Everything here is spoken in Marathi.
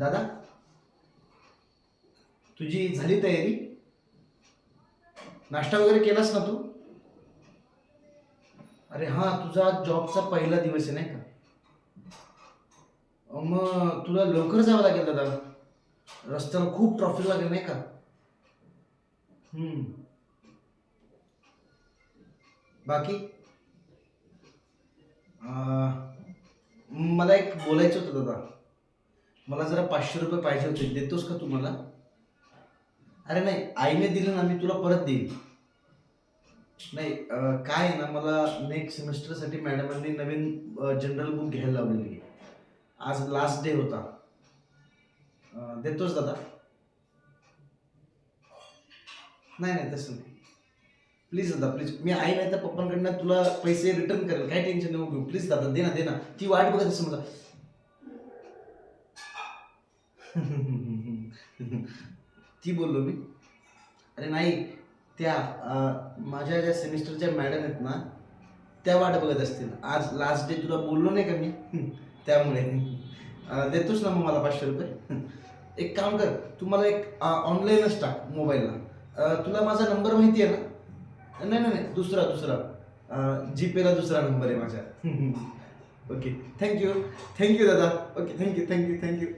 दादा, तुझी झाली तयारी? नाश्ता वगैरे केलास ना तू? अरे हां, तुझा आज जॉबचा पहिला दिवस आहे नाही का? मग तुला लवकर जावं लागेल दादा. रस्त्याला खूप ट्रॉफिक लागेल नाही का? हम्म. बाकी मला एक बोलायचं होतं दादा. मला जरा 500 रुपये पाहिजे होते, देतोस का तू मला? अरे नाही, आईने दिलं ना, मी तुला परत देईन. नाही, काय आहे ना, मला नेक्स्ट सेमेस्टरसाठी मॅडमांनी नवीन जनरल बुक घ्यायला लावलेली आहे. आज लास्ट डे होता. देतोस दादा? नाही नाही, तसं नाही. प्लीज दादा, प्लीज. मी आई नाही तर पप्पांकडनं तुला पैसे रिटर्न करेल, काही टेन्शन नको घेऊ. प्लीज दादा, दे ना, दे ना. ती वाट बघत असं मला. ती बोललो मी. अरे नाही, त्या माझ्या ज्या सेमिस्टरच्या मॅडम आहेत ना, त्या वाट बघत असतील. आज लास्ट डे तुला बोललो नाही का मी? त्यामुळे. देतोस ना मग मला 500 रुपये? एक काम कर, तू मला एक ऑनलाईनच टाक मोबाईलला. तुला माझा नंबर माहिती आहे ना? नाही नाही नाही, दुसरा दुसरा. जीपेला दुसरा नंबर आहे माझ्या. Okay, thank you. थँक्यू दादा. Okay, thank you thank you thank you.